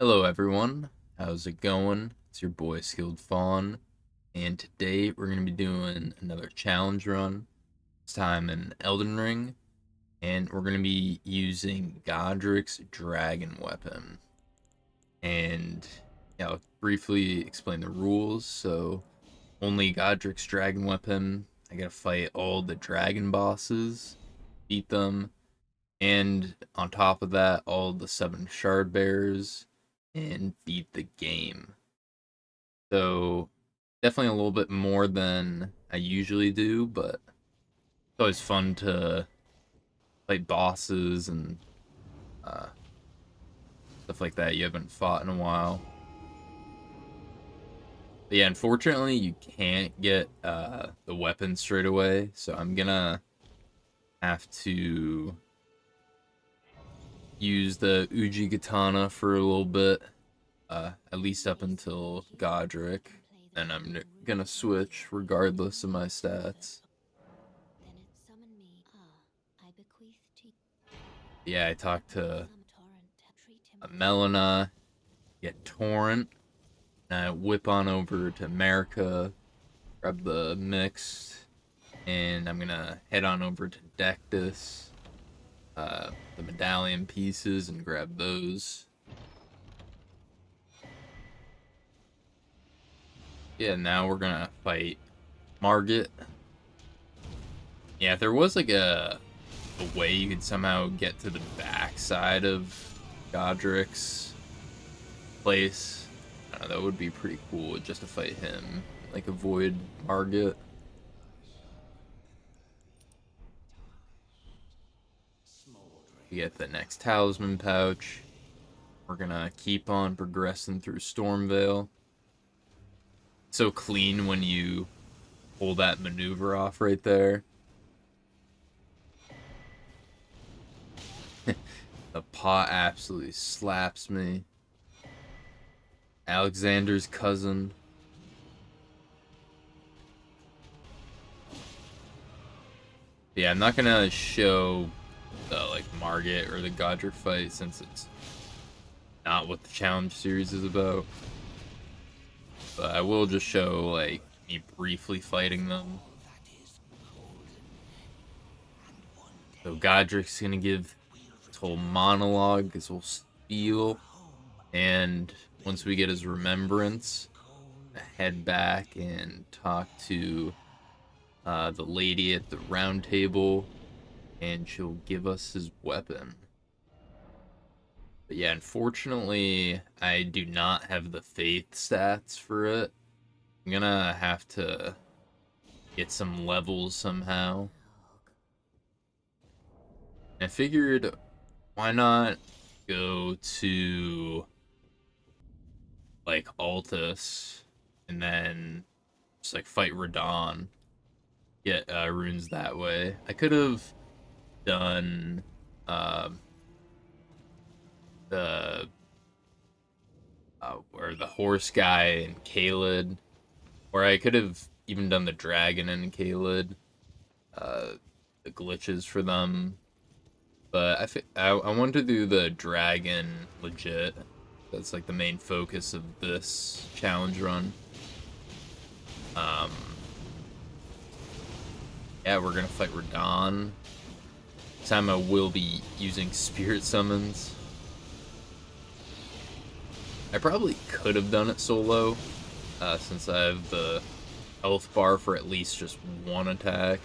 Hello everyone, how's it going? It's your boy Skilled Fawn, and today we're going to be doing another challenge run, this time in Elden Ring, and we're going to be using Godrick's Dragon Weapon. And yeah, I'll briefly explain the rules. So, only Godrick's Dragon Weapon, I gotta fight all the dragon bosses, beat them, and on top of that, all the 7 Shardbearers, and beat the game. So definitely a little bit more than I usually do, but it's always fun to fight bosses and uh, stuff like that you haven't fought in a while. But yeah, unfortunately, you can't get the weapon straight away, so I'm gonna have to use the Uji Katana for a little bit, at least up until Godrick, and I'm gonna switch regardless of my stats. Yeah, I talked to Melania, get Torrent, and I whip on over to America, grab the mixed, and I'm gonna head on over to Dectus, the medallion pieces, and grab those. Yeah, now we're gonna fight Morgott. Yeah, if there was like a way you could somehow get to the back side of Godrick's place, that would be pretty cool just to fight him, like avoid Morgott. We get the next talisman pouch. We're gonna keep on progressing through Stormvale. So clean when you pull that maneuver off right there. The pot absolutely slaps me. Alexander's cousin. Yeah, I'm not gonna show the like Morgott or the Godrick fight since it's not what the challenge series is about. But I will just show like me briefly fighting them. So Godrick's gonna give his whole monologue, his whole spiel, and once we get his remembrance, I head back and talk to the lady at the round table, and she'll give us his weapon. But yeah, unfortunately, I do not have the faith stats for it. I'm gonna have to get some levels somehow. I figured, why not go to like Altus and then just like fight Radahn, get runes that way. I could have done um the or the horse guy and Kaled, or I could have even done the dragon and Kaled, uh, the glitches for them. But I want to do the dragon legit. That's like the main focus of this challenge run. Um, yeah, we're gonna fight Radahn. This time I will be using spirit summons. I probably could have done it solo, since I have the health bar for at least just one attack.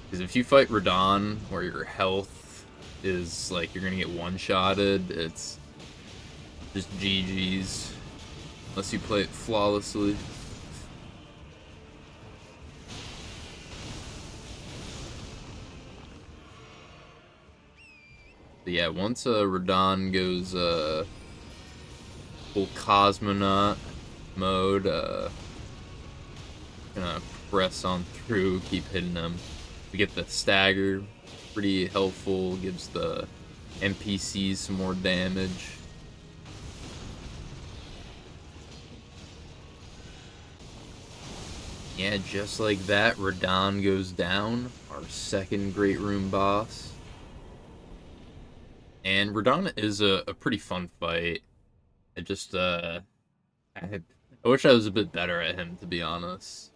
Because if you fight Radahn, where your health is like you're gonna get one-shotted, it's just GG's. Unless you play it flawlessly. But yeah, once Radahn goes full cosmonaut mode, gonna press on through, keep hitting them. We get the stagger, pretty helpful, gives the NPCs some more damage. Yeah, just like that, Radahn goes down, our second Great Room boss. And Radahn is a pretty fun fight. I just I wish I was a bit better at him, to be honest.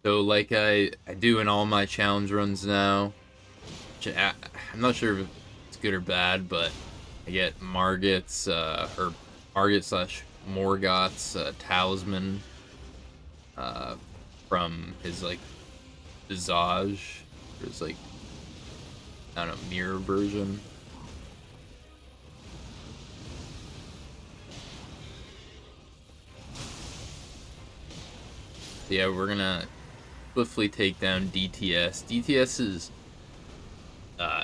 So like I do in all my challenge runs now. I'm not sure if it's good or bad, but I get Margot's or Margott slash Morgott's talisman uh, from his like visage, or his like, I don't know, mirror version. Yeah, we're gonna swiftly take down DTS. DTS is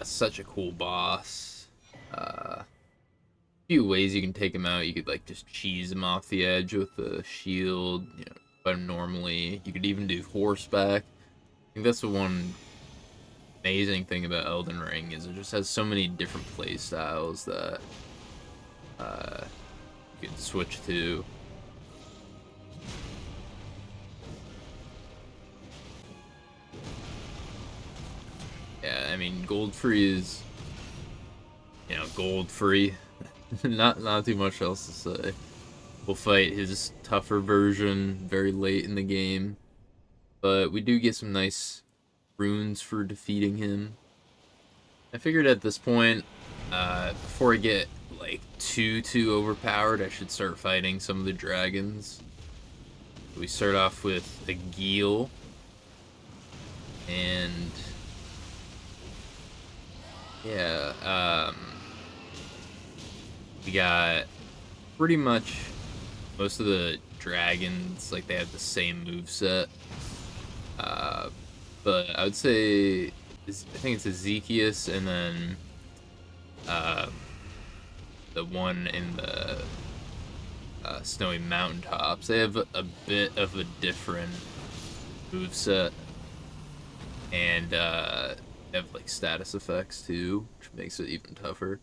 such a cool boss. Few ways you can take him out. You could like just cheese him off the edge with the shield, you know, fight him normally. You could even do horseback. I think that's the one amazing thing about Elden Ring is it just has so many different play styles that you can switch to. Yeah, I mean, gold free is, you know, gold free. Not too much else to say. We'll fight his tougher version very late in the game, but we do get some nice runes for defeating him. I figured at this point, before I get like too overpowered, I should start fighting some of the dragons. We start off with a Geel, and yeah, we got pretty much most of the dragons, like they have the same moveset. But I would say, I think it's Ezekias, and then the one in the snowy mountaintops. They have a bit of a different moveset, and they have like status effects too, which makes it even tougher.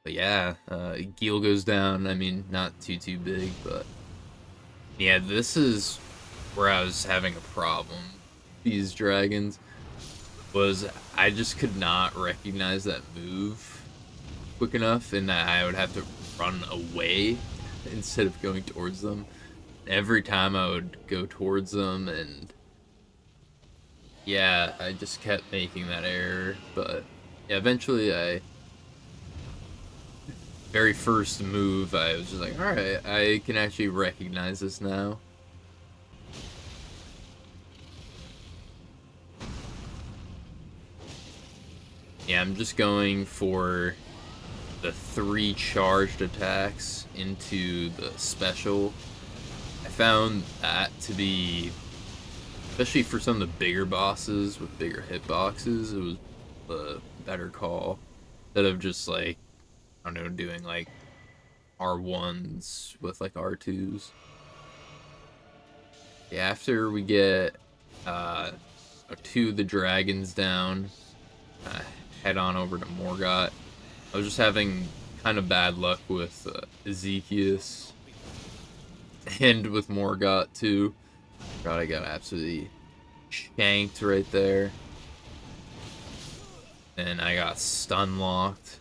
But yeah, Geel goes down. I mean, not too big, but yeah, this is where I was having a problem. These dragons was I just could not recognize that move quick enough, and that I would have to run away instead of going towards them. Every time I would go towards them, and yeah, I just kept making that error. But yeah, eventually very first move, I was just like, alright, I can actually recognize this now. Yeah, I'm just going for the 3 charged attacks into the special. I found that to be, especially for some of the bigger bosses with bigger hitboxes, it was a better call. Instead of just like, I don't know, doing like R1s with like R2s. Yeah, after we get 2 of the dragons down, head on over to Morgott. I was just having kind of bad luck with Ezekias and with Morgott too. God, I got absolutely shanked right there. And I got stun locked.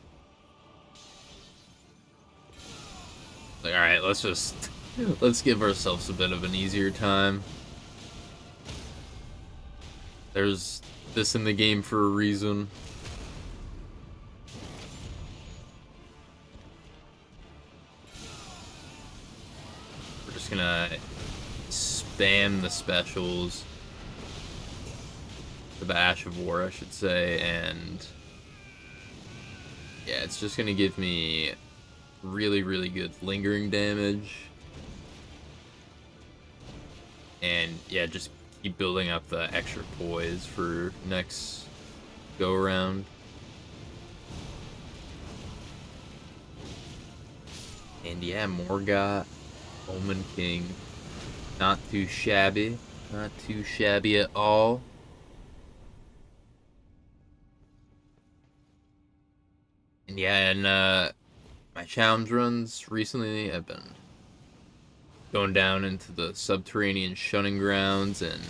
Like, alright, let's give ourselves a bit of an easier time. There's this in the game for a reason. We're just gonna spam the specials. The Ash of War, I should say, and yeah, it's just gonna give me really good lingering damage. And yeah, just keep building up the extra poise for next go around. And yeah, Morgott, Omen King, not too shabby at all. And yeah, and my challenge runs recently, I've been going down into the subterranean shunning grounds and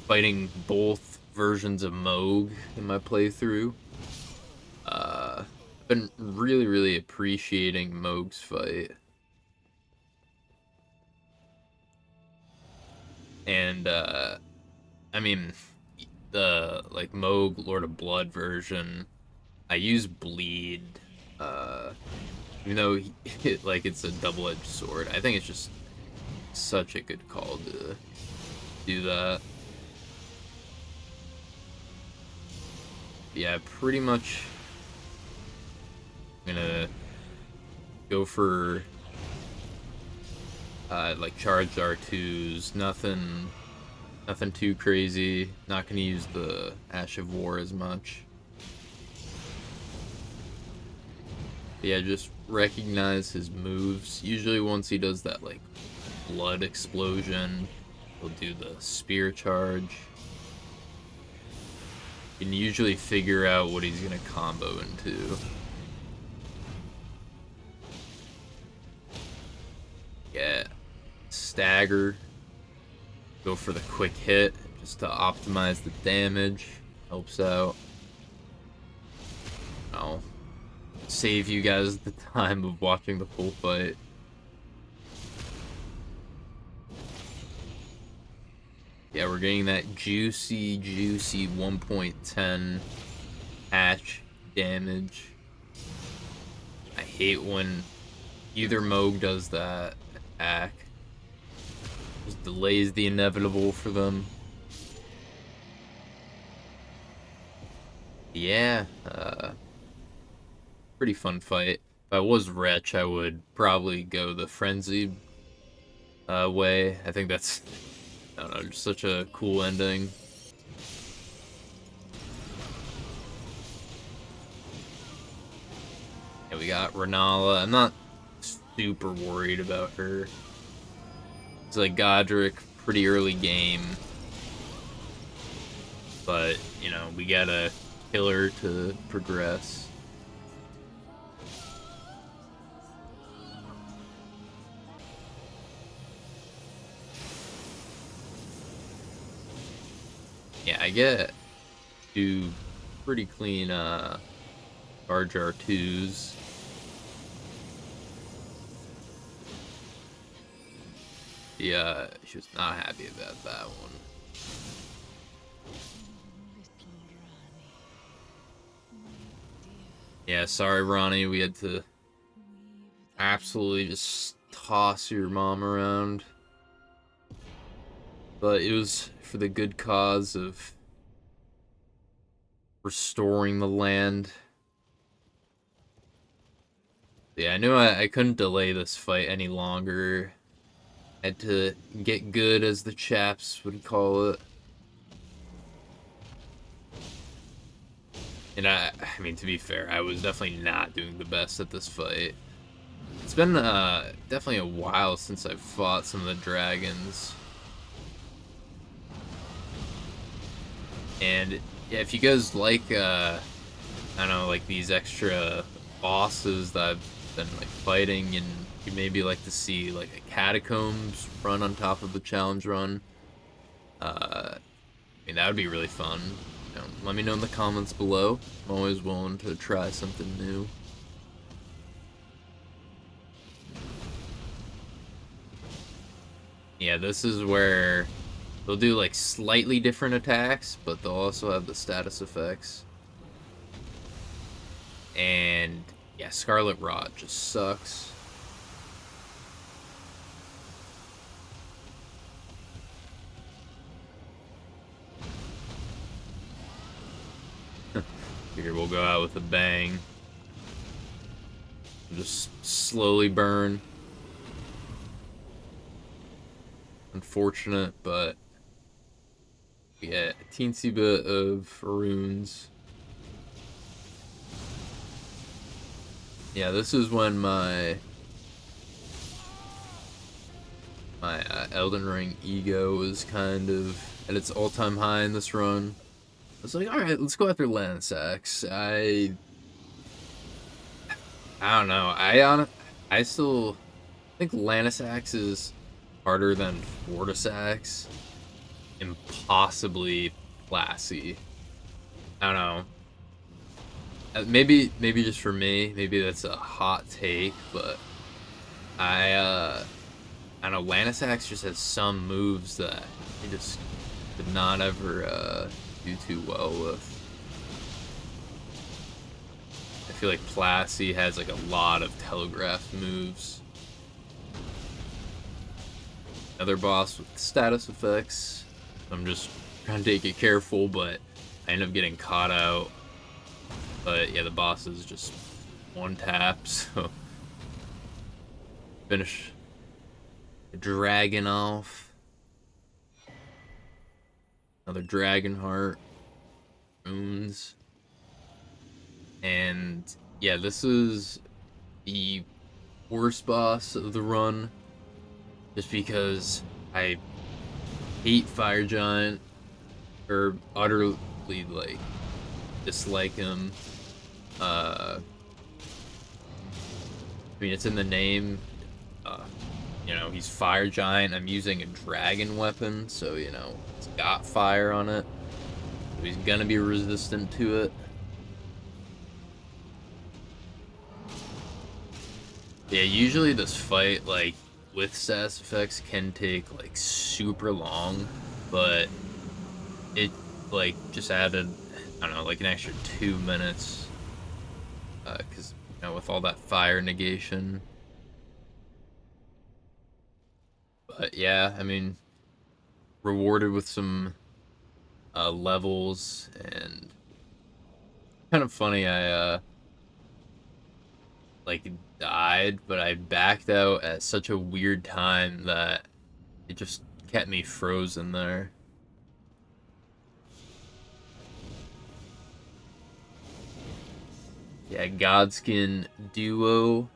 fighting both versions of Mohg in my playthrough. I've been really appreciating Mohg's fight. And, I mean, the, like, Mohg Lord of Blood version, I use Bleed, even though, it's a double-edged sword. I think it's just such a good call to do that. Yeah, pretty much I'm gonna go for like charged R2s, nothing too crazy. Not gonna use the Ash of War as much. But yeah, just recognize his moves. Usually once he does that like blood explosion, he'll do the spear charge. You can usually figure out what he's gonna combo into. Yeah, stagger. Go for the quick hit just to optimize the damage. Helps out. I'll save you guys the time of watching the full fight. Yeah, we're getting that juicy 1.10 hatch damage. I hate when either Mohg does that attack. Just delays the inevitable for them. Yeah, pretty fun fight. If I was Wretch, I would probably go the Frenzy way. I think that's, I don't know, just such a cool ending. And we got Renalla. I'm not super worried about her. It's like Godrick, pretty early game. But, you know, we gotta kill her to progress. Yeah, I get 2 pretty clean charge R2s. Yeah, she was not happy about that one. Yeah, sorry, Ronnie. We had to absolutely just toss your mom around. But it was for the good cause of restoring the land. Yeah, I knew I couldn't delay this fight any longer. I had to get good, as the chaps would call it. And I mean, to be fair, I was definitely not doing the best at this fight. It's been definitely a while since I've fought some of the dragons. And yeah, if you guys like, I don't know, like these extra bosses that I've been like fighting, and you maybe like to see like a catacombs run on top of the challenge run, I mean, that would be really fun. You know, let me know in the comments below. I'm always willing to try something new. Yeah, this is where they'll do like slightly different attacks, but they'll also have the status effects. And yeah, Scarlet Rot just sucks. Here, we'll go out with a bang. Just slowly burn. Unfortunate, but yeah, a teensy bit of runes. Yeah, this is when my Elden Ring ego was kind of at its all-time high in this run. I was like, all right, let's go after Lansseax. I don't know. I still think Lansseax is harder than Fortissax, and possibly classy. I don't know. Maybe just for me, maybe that's a hot take, but I don't know, Lansseax just has some moves that he just did not ever do too well with. I feel like Placy has like a lot of telegraph moves. Another boss with status effects. I'm just trying to take it careful, but I end up getting caught out. But yeah, the boss is just one tap, so finish the dragon off. Another dragon heart. Runes. And yeah, this is the worst boss of the run. Just because I hate Fire Giant, or utterly, like, dislike him. I mean, it's in the name. You know, he's Fire Giant. I'm using a dragon weapon, so, you know, it's got fire on it. So he's gonna be resistant to it. Yeah, usually this fight, like, with status effects can take, like, super long, but it, like, just added, I don't know, like an extra 2 minutes, because, you know, with all that fire negation. But yeah, I mean, rewarded with some levels, and kind of funny, I like died, but I backed out at such a weird time that it just kept me frozen there. Yeah, Godskin Duo.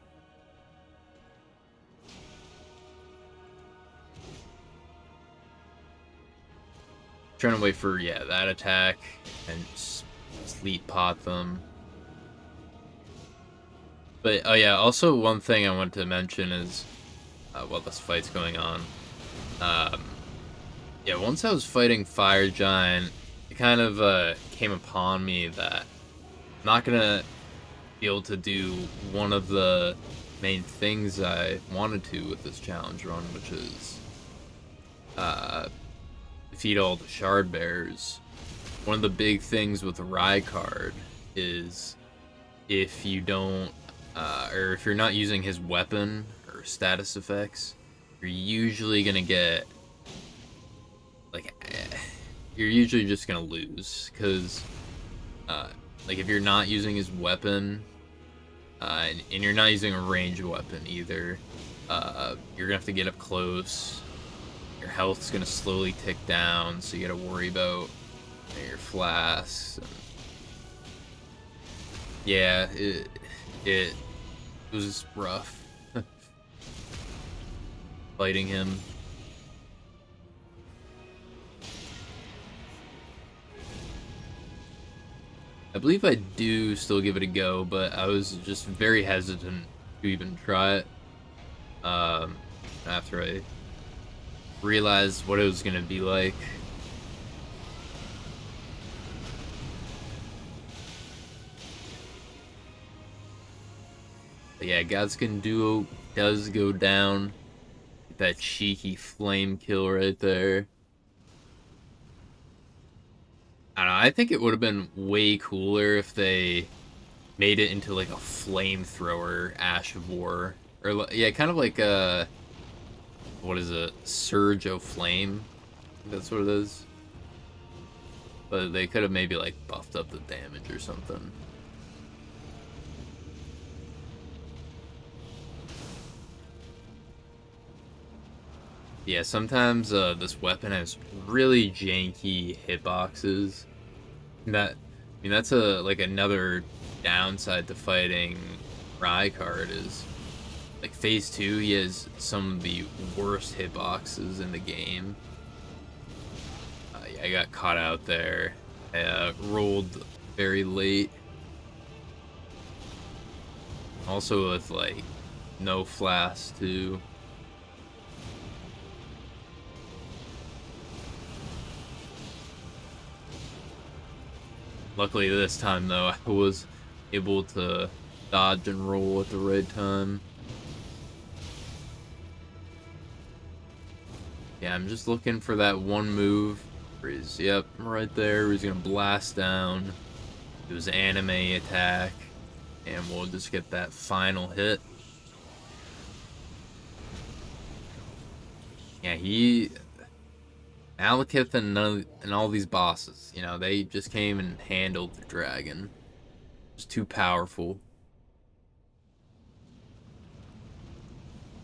Trying to wait for, yeah, that attack and sleep pot them. But, oh yeah, also one thing I want to mention is, while this fight's going on, yeah, once I was fighting Fire Giant, it kind of came upon me that I'm not gonna be able to do one of the main things I wanted to with this challenge run, which is defeat all the Shardbearers. One of the big things with Rykard is if you don't, or if you're not using his weapon or status effects, you're usually gonna get, like, you're usually just gonna lose, because, like, if you're not using his weapon, and you're not using a ranged weapon either, you're gonna have to get up close. Your health's gonna slowly tick down, so you gotta worry about your flasks. And yeah, it was rough fighting him. I believe I do still give it a go, but I was just very hesitant to even try it after I realized what it was gonna be like. But yeah, Godskin Duo does go down. That cheeky flame kill right there. I don't know, I think it would have been way cooler if they made it into like a flamethrower Ash of War. Or, yeah, kind of like a, what is it? Surge of Flame? That's what it is. But they could have maybe like buffed up the damage or something. Yeah, sometimes this weapon has really janky hitboxes. I mean, that's like another downside to fighting Rykard is, like, phase 2, he has some of the worst hitboxes in the game. Yeah, I got caught out there. I rolled very late. Also with, like, no flask too. Luckily this time though, I was able to dodge and roll at the right time. Yeah, I'm just looking for that one move. Where he's, yep, right there. He's gonna blast down. Do his anime attack, and we'll just get that final hit. Yeah, Malekith and all these bosses, you know, they just came and handled the dragon. It's too powerful.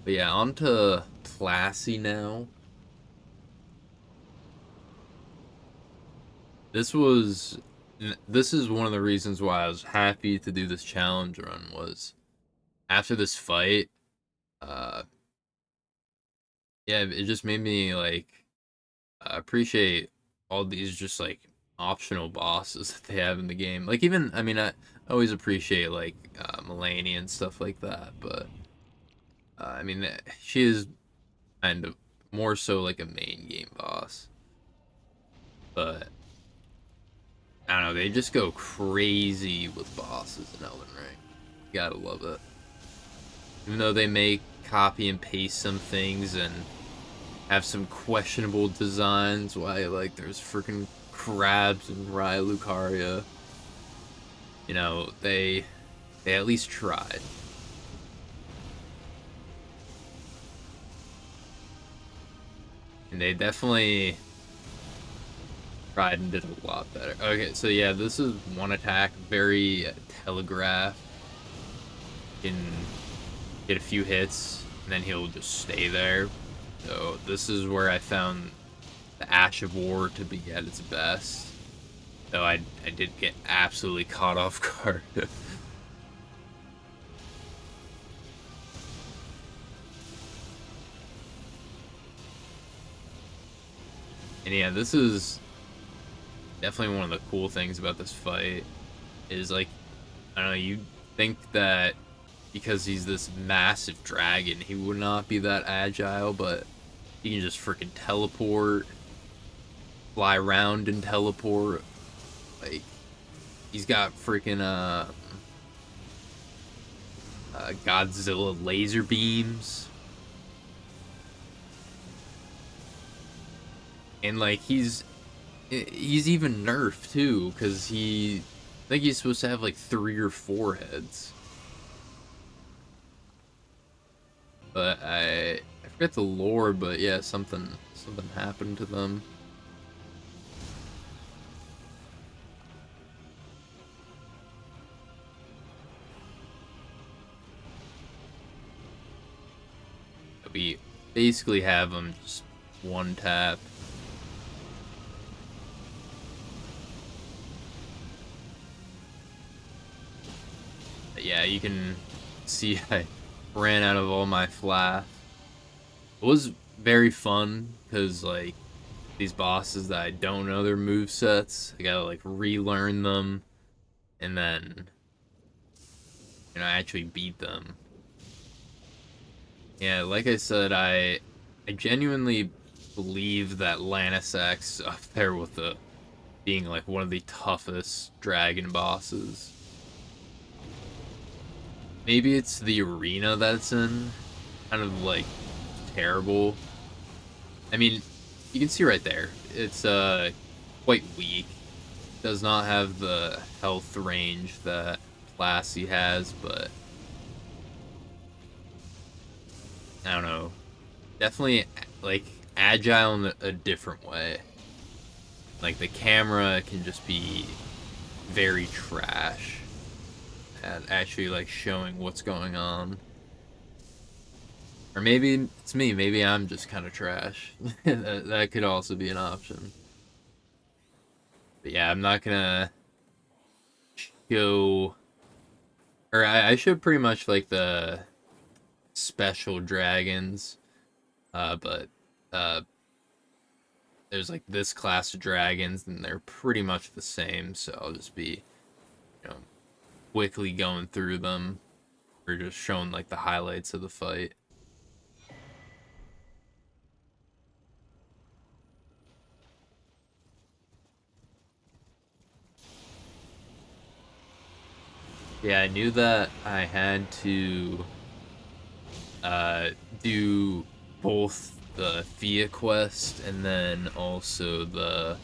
But yeah, on to Placi now. This is one of the reasons why I was happy to do this challenge run was after this fight, uh, yeah, it just made me like appreciate all these just like optional bosses that they have in the game. Like even, I mean, I always appreciate like Melania and stuff like that, but I mean, she is kind of more so like a main game boss. But I don't know, they just go crazy with bosses in Elden Ring. You gotta love it. Even though they may copy and paste some things and have some questionable designs, why like there's freaking crabs in Lucaria. You know, they at least tried. And they definitely tried and did a lot better. Okay, so yeah, this is one attack, very telegraphed. Can get a few hits, and then he'll just stay there. So this is where I found the Ash of War to be at its best. Though I did get absolutely caught off guard. And yeah, this is definitely one of the cool things about this fight. Is like, I don't know, you think that because he's this massive dragon, he would not be that agile, but he can just freaking teleport, fly around and teleport. Like, he's got freaking Godzilla laser beams. And like he's even nerfed too, because I think he's supposed to have like 3 or 4 heads. But I forget the lore, but yeah, something happened to them. We basically have them just one tap. But yeah, you can see I ran out of all my flash. It was very fun because like these bosses that I don't know their move sets, I gotta like relearn them and then actually beat them. Yeah, like I said, I genuinely believe that Lansseax up there with being like one of the toughest dragon bosses. Maybe it's the arena that's in, kind of like terrible. I mean, you can see right there, it's quite weak. Does not have the health range that Placi has, but I don't know. Definitely like agile in a different way. Like the camera can just be very trash at actually like showing what's going on. Or maybe it's me, maybe I'm just kind of trash. That could also be an option. But yeah, I'm not gonna show, or I showed pretty much like the special dragons, but there's like this class of dragons and they're pretty much the same, so I'll just be, you know, quickly going through them or just showing like the highlights of the fight. Yeah, I knew that I had to do both the Fia quest and then also the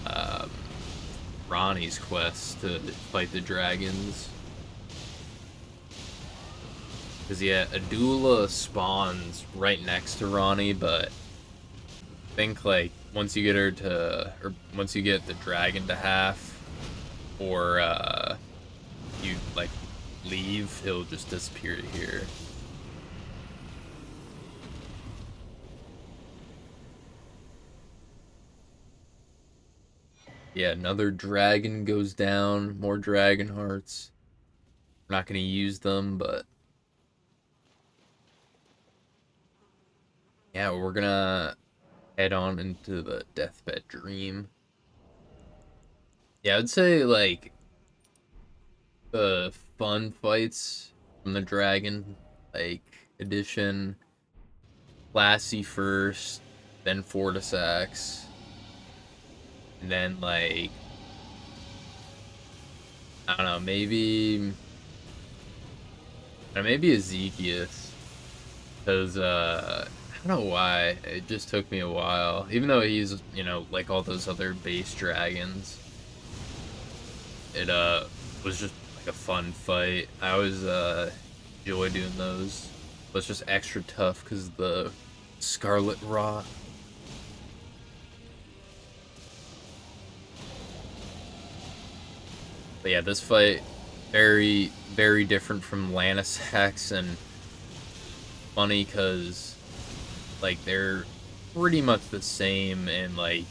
um, Ronnie's quest to fight the dragons. Because, yeah, Adula spawns right next to Ronnie, but I think, like, once you get her to, or once you get the dragon to half, or, you, like, leave, he'll just disappear to here. Yeah, another dragon goes down, more dragon hearts. We're not going to use them, but yeah, we're going to head on into the deathbed dream. Yeah, I'd say, like, the fun fights from the dragon, like, edition, Lassie first, then Fortissax, and then, like, I don't know, maybe Ezekias, because, I don't know why, it just took me a while, even though he's, you know, like all those other base dragons, it, was just, like, a fun fight. I always, enjoy doing those, but it's just extra tough, because the Scarlet Rot. But yeah, this fight, very, very different from Lansseax, and funny because, like, they're pretty much the same, and, like,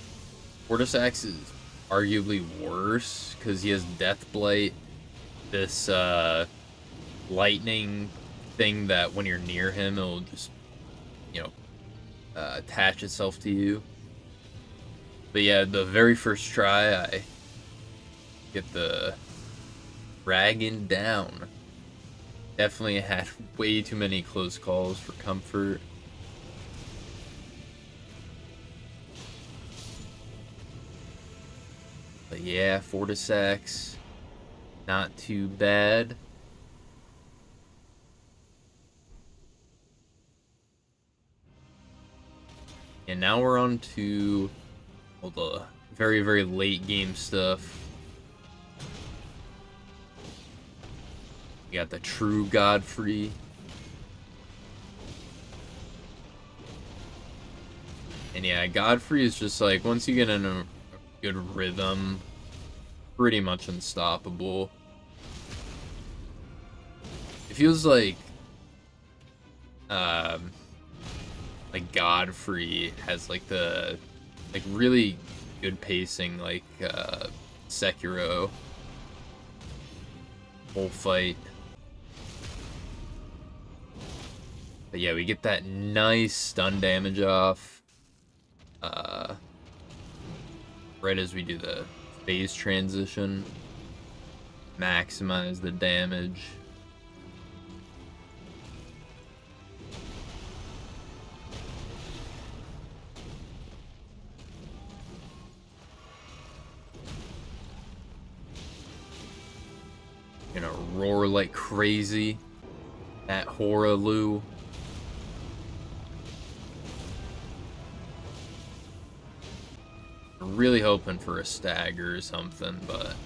Fortissax is arguably worse because he has Death Blight, this, lightning thing that when you're near him, it'll just, you know, attach itself to you. But yeah, the very first try, I get the dragon down. Definitely had way too many close calls for comfort. But yeah, Fortissax, not too bad. And now we're on to all the very, very late game stuff. We got the true Godfrey. And yeah, Godfrey is just like, once you get in a good rhythm, pretty much unstoppable. It feels like Godfrey has like the really good pacing, like Sekiro whole fight. But yeah, we get that nice stun damage off right as we do the phase transition. Maximize the damage. Gonna roar like crazy at Horaloo. Really hoping for a stagger or something, but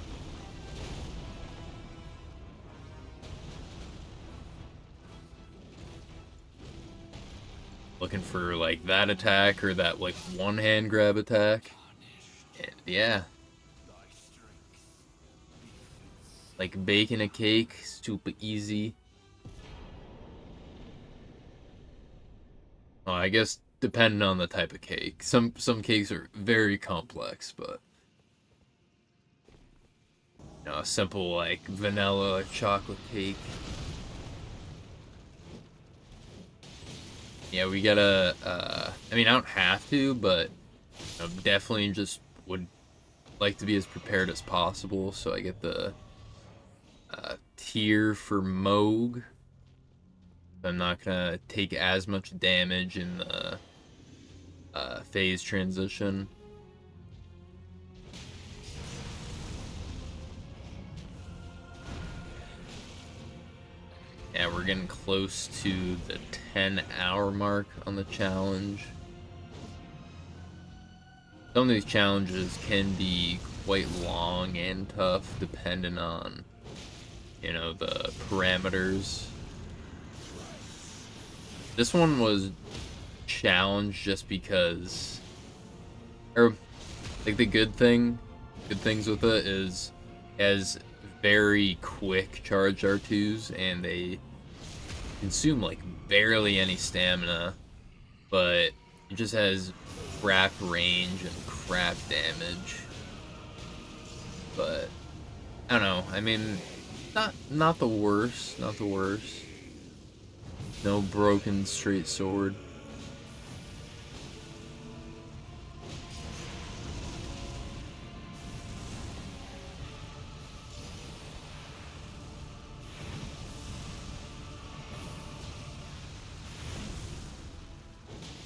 looking for like that attack or that like one hand grab attack. And yeah, like baking a cake, super easy. Well, I guess depending on the type of cake. Some cakes are very complex, but you know, a simple like vanilla chocolate cake. Yeah, we gotta, I mean, I don't have to, but you know, definitely just would like to be as prepared as possible, so I get the tier for Mohg. I'm not gonna take as much damage in the phase transition. getting close to the 10-hour mark on the challenge. Some of these challenges can be quite long and tough depending on, you know, the parameters. This one was challenged just because, or like the good things with it is it has very quick charge R2s and they consume like barely any stamina, but it just has crap range and crap damage. But I don't know, I mean, not the worst, not the worst. No broken straight sword.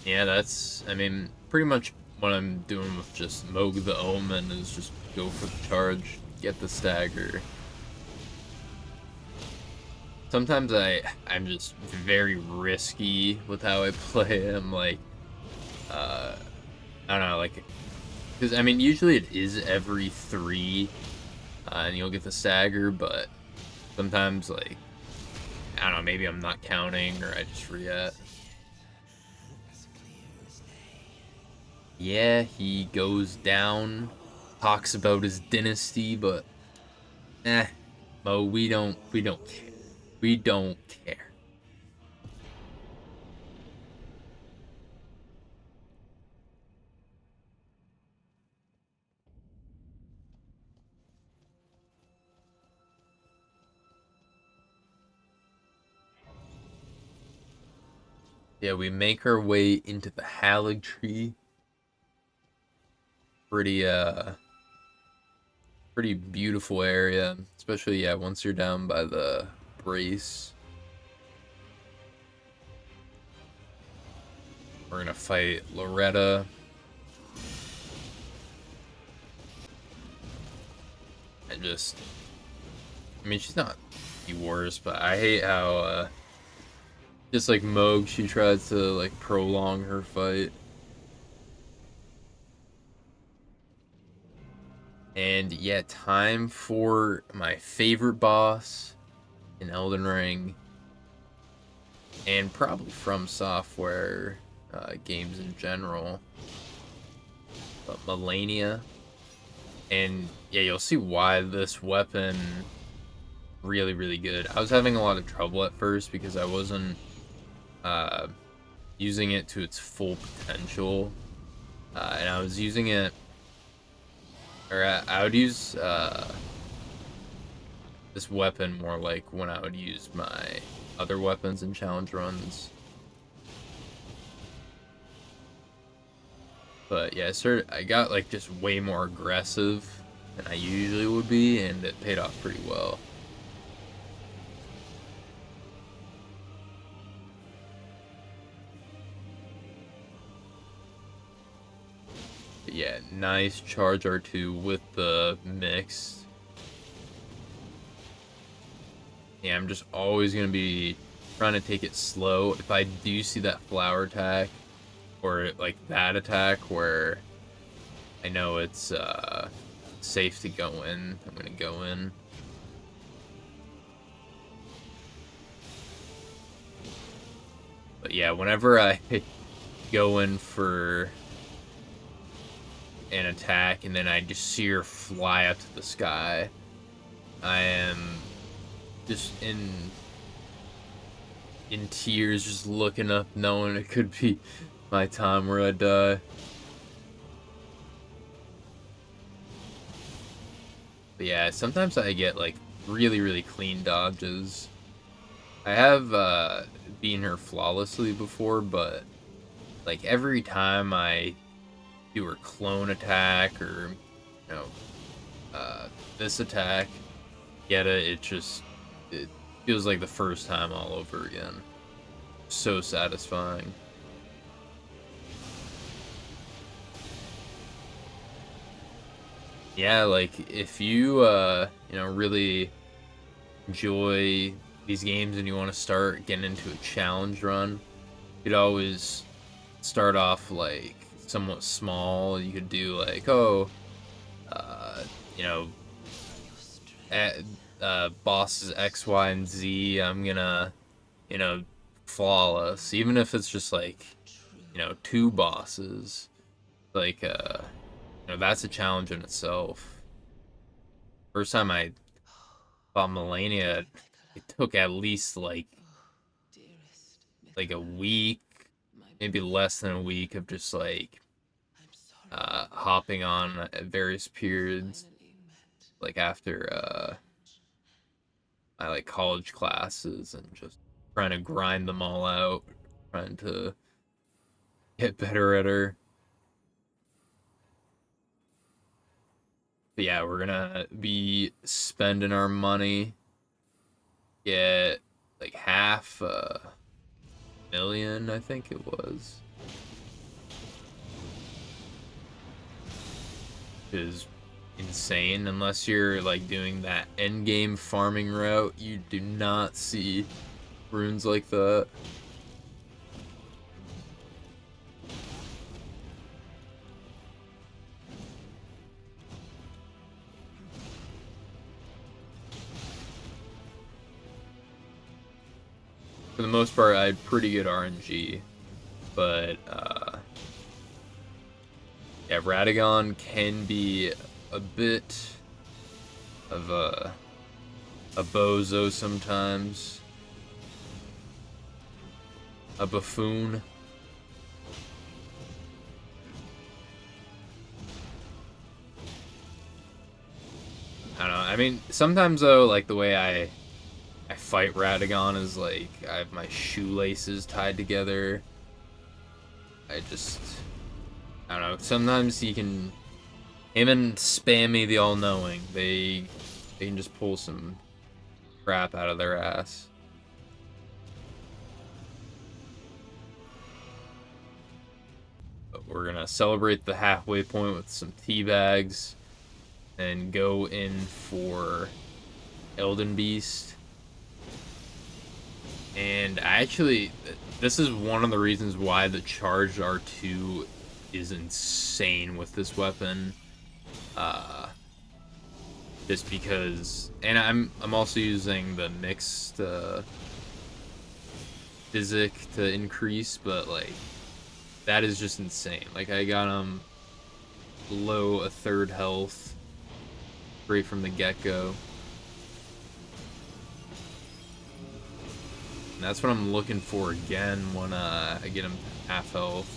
Yeah, that's, I mean, pretty much what I'm doing with just Mohg the Omen is just go for the charge, get the stagger. Sometimes I'm just very risky with how I play him, like, I don't know, like, because, I mean, usually it is every 3, and you'll get the stagger, but sometimes, like, I don't know, maybe I'm not counting, or I just forget. Yeah, he goes down, talks about his dynasty, but Mo, we don't care. We don't care. Yeah, we make our way into the Halig tree. Pretty beautiful area, especially, yeah, once you're down by the brace. We're gonna fight Loretta. I mean, she's not the worst, but I hate how, just like Mohg, she tries to, like, prolong her fight. And yeah, time for my favorite boss in Elden Ring, and probably from Software games in general, but Melania. And yeah, you'll see why this weapon really good. I was having a lot of trouble at first because I wasn't using it to its full potential, and I was using it, or I would use this weapon more like when I would use my other weapons in challenge runs. But yeah, I got like just way more aggressive than I usually would be, and it paid off pretty well. But yeah, nice charge R2 with the mix. Yeah, I'm just always going to be trying to take it slow. If I do see that flower attack, or like that attack where I know it's safe to go in, I'm going to go in. But yeah, whenever I go in for an attack and then I just see her fly up to the sky, I am just in tears, just looking up, knowing it could be my time where I die. But yeah, sometimes I get like really clean dodges. I have beaten her flawlessly before, but like every time I do her clone attack or, you know, this attack, get it feels like the first time all over again. So satisfying. Yeah, like if you you know, really enjoy these games and you want to start getting into a challenge run, you'd always start off like somewhat small. You could do like, oh, you know, bosses X, Y, and Z. I'm gonna, you know, flawless. Even if it's just like, you know, 2 bosses, like, you know, that's a challenge in itself. First time I fought Melania, it took at least like a week, maybe less than a week of just like hopping on at various periods, like after my like college classes, and just trying to grind them all out, trying to get better at her. But yeah, we're gonna be spending our money, get like half a million, I think it was. Is insane. Unless you're like doing that endgame farming route, you do not see runes like that. For the most part, I had pretty good RNG, but yeah, Radahn can be a bit of a bozo sometimes, a buffoon. I don't know. I mean, sometimes though, like the way I fight Radahn is like I have my shoelaces tied together. I don't know. Sometimes him and Spammy the All-Knowing, they can just pull some crap out of their ass. But we're gonna celebrate the halfway point with some tea bags and go in for Elden Beast. And this is one of the reasons why the charged R2 is insane with this weapon. Just because, and I'm also using the mixed physic to increase, but like that is just insane. Like I got him below a third health right from the get-go. And that's what I'm looking for again when I get him half health,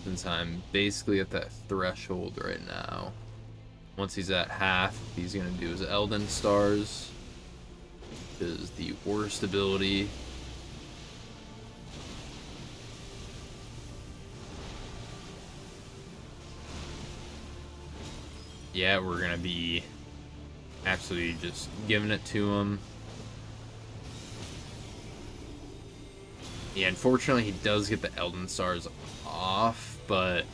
since I'm basically at that threshold right now. Once he's at half, he's gonna do his Elden Stars, which is the worst ability. Yeah, we're gonna be absolutely just giving it to him. Yeah, unfortunately he does get the Elden Stars off, but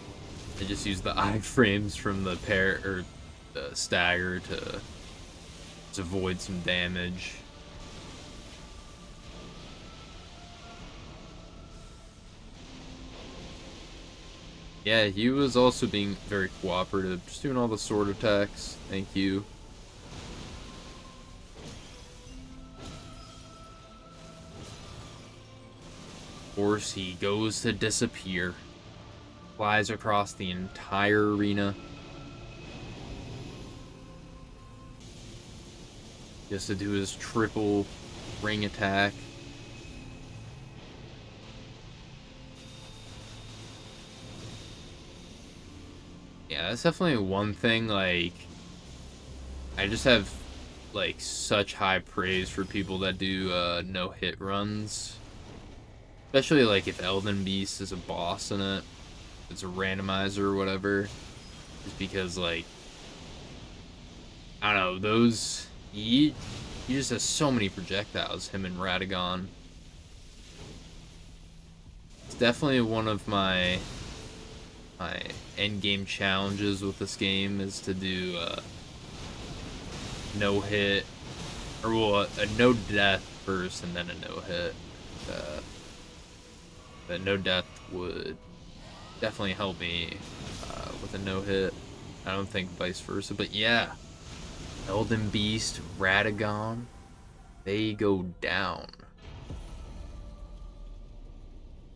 I just used the iframes from the the stagger to avoid some damage. Yeah, he was also being very cooperative, just doing all the sword attacks. Thank you. Of course, he goes to disappear. Flies across the entire arena. Just to do his triple ring attack. Yeah, that's definitely one thing, like, I just have, like, such high praise for people that do, no-hit runs. Especially, like, if Elden Beast is a boss in it. It's a randomizer or whatever. Just because, like, I don't know, he just has so many projectiles, him and Radahn. It's definitely one of my endgame challenges with this game is to do no hit, or well, a no death first and then a no-hit. But no death would definitely help me with a no-hit. I don't think vice versa, but yeah. Elden Beast, Radahn, they go down.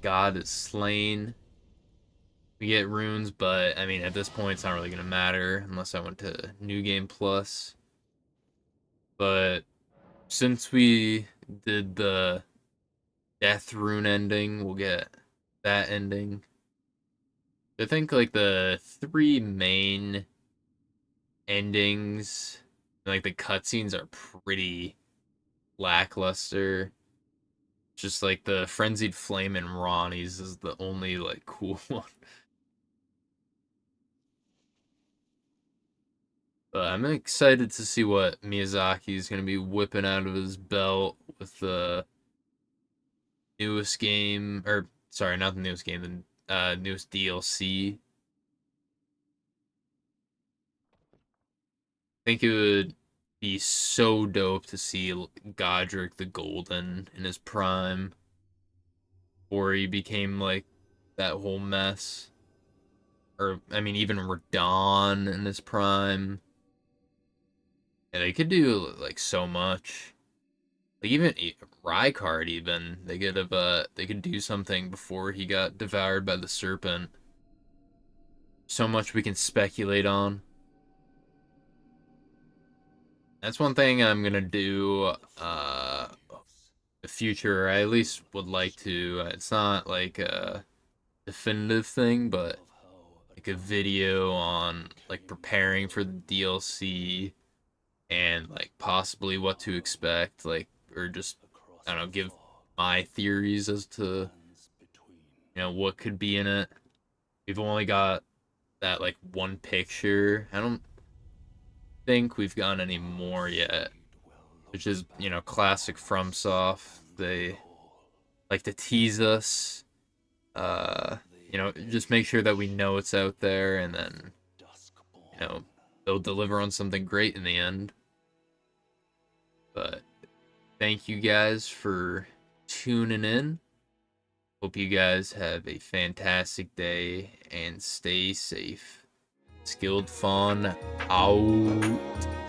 God is slain. We get runes, but I mean, at this point, it's not really going to matter unless I went to New Game Plus. But since we did the death rune ending, we'll get that ending. I think like the 3 main endings, like the cutscenes, are pretty lackluster. Just like the Frenzied Flame and Ronnie's is the only like cool one. But I'm excited to see what Miyazaki is going to be whipping out of his belt with the newest game, or sorry, not the newest game, the newest DLC. I think it would be so dope to see Godrick the Golden in his prime, or he became like that whole mess. Or I mean, even Radahn in his prime. Yeah, they could do like so much. Like even Rykard, even they could do something before he got devoured by the serpent. So much we can speculate on. That's one thing I'm gonna do. The future. I at least would like to. It's not like a definitive thing, but like a video on like preparing for the DLC and like possibly what to expect, like, or just I don't know, give my theories as to what could be in it. We've only got that like one picture. I don't think we've gotten any more yet, which is classic FromSoft. They like to tease us. Just make sure that we know it's out there, and then they'll deliver on something great in the end. But thank you guys for tuning in. Hope you guys have a fantastic day and stay safe. Skilled Fawn out.